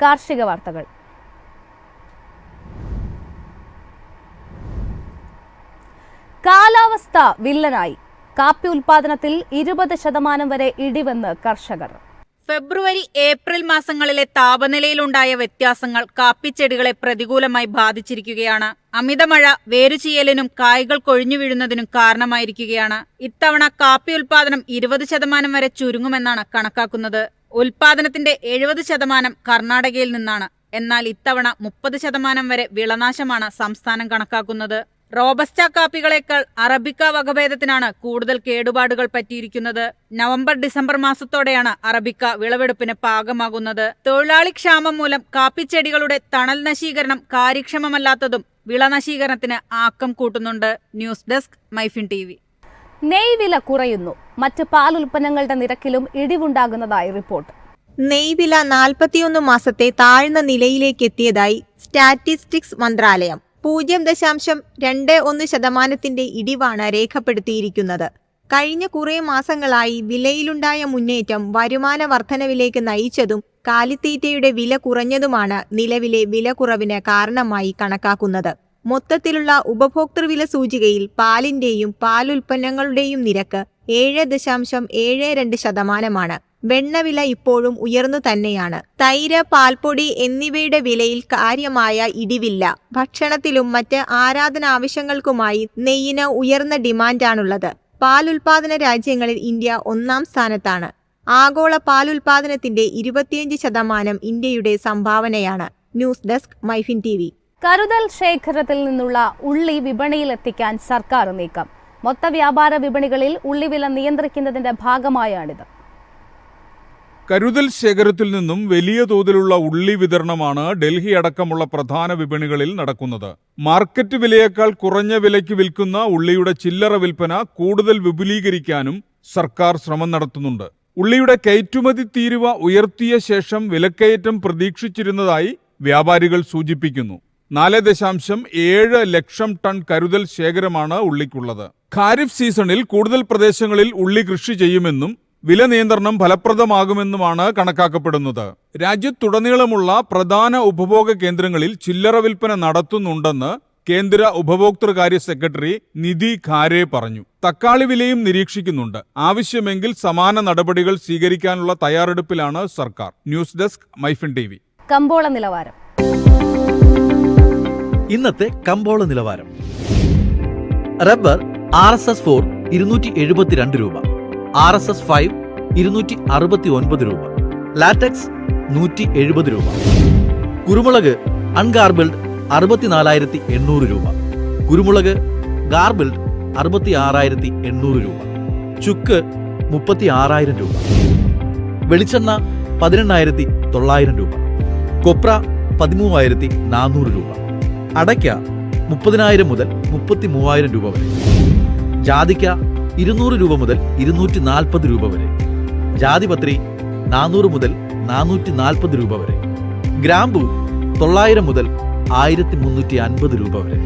കാർഷിക വാർത്തകൾ. കാലാവസ്ഥ വില്ലനായി. കാപ്പി ഉൽപാദനത്തിൽ 20% വരെ ഇടിവെന്ന് കർഷകർ. ഫെബ്രുവരി, ഏപ്രിൽ മാസങ്ങളിലെ താപനിലയിലുണ്ടായ വ്യത്യാസങ്ങൾ കാപ്പിച്ചെടികളെ പ്രതികൂലമായി ബാധിച്ചിരിക്കുകയാണ്. അമിതമഴ വേരുചീയലിനും കായ്കൾ കൊഴിഞ്ഞു വീഴുന്നതിനും കാരണമായിരിക്കുകയാണ്. ഇത്തവണ കാപ്പി ഉൽപാദനം 20% വരെ ചുരുങ്ങുമെന്നാണ് കണക്കാക്കുന്നത്. ഉൽപാദനത്തിന്റെ 70% കർണാടകയിൽ നിന്നാണ്. എന്നാൽ ഇത്തവണ 30% വരെ വിളനാശമാണ് സംസ്ഥാനം കണക്കാക്കുന്നത്. റോബസ്റ്റ കാപ്പികളേക്കാൾ അറബിക്ക വകഭേദത്തിനാണ് കൂടുതൽ കേടുപാടുകൾ പറ്റിയിരിക്കുന്നത്. November, December മാസത്തോടെയാണ് arabica വിളവെടുപ്പിന് പാകമാകുന്നത്. തൊഴിലാളി ക്ഷാമം മൂലം കാപ്പിച്ചെടികളുടെ തണൽ നശീകരണം കാര്യക്ഷമമല്ലാത്തതും വിളനശീകരണത്തിന് ആക്കം കൂട്ടുന്നുണ്ട്. News desk, Myfin TV. നെയ് വില കുറയുന്നു. മറ്റ് പാൽ ഉൽപ്പന്നങ്ങളുടെ നിരക്കിലും ഇടിവുണ്ടാകുന്നതായി റിപ്പോർട്ട്. നെയ് വില 41 മാസത്തെ താഴ്ന്ന നിലയിലേക്ക് എത്തിയതായി സ്റ്റാറ്റിസ്റ്റിക്സ് മന്ത്രാലയം. 0.21% ഇടിവാണ് രേഖപ്പെടുത്തിയിരിക്കുന്നത്. കഴിഞ്ഞ കുറേ മാസങ്ങളായി വിലയിലുണ്ടായ മുന്നേറ്റം വരുമാന വർധനവിലേക്ക് നയിച്ചതും കാലിത്തീറ്റയുടെ വില കുറഞ്ഞതുമാണ് നിലവിലെ വില കുറവിന് കാരണമായി കണക്കാക്കുന്നത്. മൊത്തത്തിലുള്ള ഉപഭോക്തൃവില സൂചികയിൽ പാലിന്റെയും പാലുൽപ്പന്നങ്ങളുടെയും നിരക്ക് 7.72%. വെണ്ണവില ഇപ്പോഴും ഉയർന്നു തന്നെയാണ്. തൈര്, പാൽപ്പൊടി എന്നിവയുടെ വിലയിൽ കാര്യമായ ഇടിവില്ല. ഭക്ഷണത്തിലും മറ്റ് ആരാധനാവശ്യങ്ങൾക്കുമായി നെയ്യിന് ഉയർന്ന ഡിമാൻഡാണുള്ളത്. പാലുൽപാദന രാജ്യങ്ങളിൽ ഇന്ത്യ 1ാം സ്ഥാനത്താണ്. ആഗോള പാലുൽപാദനത്തിന്റെ 25% ഇന്ത്യയുടെ സംഭാവനയാണ്. News desk, Myfin TV. കരുതൽ ശേഖരത്തിൽ നിന്നുള്ള ഉള്ളി വിപണിയിലെത്തിക്കാൻ സർക്കാർ നീക്കം. മൊത്ത വ്യാപാര വിപണികളിൽ ഉള്ളിവില നിയന്ത്രിക്കുന്നതിന്റെ ഭാഗമായാണിത്. കരുതൽ ശേഖരത്തിൽ നിന്നും വലിയ തോതിലുള്ള ഉള്ളി വിതരണമാണ് ഡൽഹി അടക്കമുള്ള പ്രധാന വിപണികളിൽ നടക്കുന്നത്. മാർക്കറ്റ് വിലയേക്കാൾ കുറഞ്ഞ വിലയ്ക്ക് വിൽക്കുന്ന ഉള്ളിയുടെ ചില്ലറ വിൽപ്പന കൂടുതൽ വിപുലീകരിക്കാനും സർക്കാർ ശ്രമം നടത്തുന്നുണ്ട്. ഉള്ളിയുടെ കയറ്റുമതി തീരുവ ഉയർത്തിയ ശേഷം വിലക്കയറ്റം പ്രതീക്ഷിച്ചിരുന്നതായി വ്യാപാരികൾ സൂചിപ്പിക്കുന്നു. 4.7 ലക്ഷം ടൺ കരുതൽ ശേഖരമാണ് ഉള്ളിക്കുള്ളത്. ഖാരിഫ് സീസണിൽ കൂടുതൽ പ്രദേശങ്ങളിൽ ഉള്ളി കൃഷി ചെയ്യുമെന്നും വില നിയന്ത്രണം ഫലപ്രദമാകുമെന്നുമാണ് കണക്കാക്കപ്പെടുന്നത്. രാജ്യത്തുടനീളമുള്ള പ്രധാന ഉപഭോഗ കേന്ദ്രങ്ങളിൽ ചില്ലറ വിൽപ്പന നടത്തുന്നുണ്ടെന്ന് കേന്ദ്ര ഉപഭോക്തൃകാര്യ സെക്രട്ടറി നിധി ഖാരെ പറഞ്ഞു. തക്കാളി വിലയും നിരീക്ഷിക്കുന്നുണ്ട്. ആവശ്യമെങ്കിൽ സമാന നടപടികൾ സ്വീകരിക്കാനുള്ള തയ്യാറെടുപ്പിലാണ് സർക്കാർ. News desk, Myfin TV. കമ്പോള നിലവാരം. ഇന്നത്തെ കമ്പോള നിലവാരം. റബ്ബർ RSS 4 272 രൂപ, RSS 5 269 രൂപ, ലാറ്റക്സ് 170 രൂപ. കുരുമുളക് അൺഗാർബിൾഡ് 64,800 രൂപ, കുരുമുളക് ഗാർബിൾഡ് 66,800 രൂപ, ചുക്ക് 36,000 രൂപ, വെളിച്ചെണ്ണ 18,900 രൂപ, കൊപ്ര 13,400 രൂപ, അടയ്ക്ക 30,000 മുതൽ 33,000 രൂപ വരെ, ജാതിക്ക 200 രൂപ മുതൽ 240 രൂപ വരെ, ജാതിപത്രി 400 മുതൽ 440 രൂപ വരെ, ഗ്രാമ്പു 900 മുതൽ 1,350 രൂപ വരെ.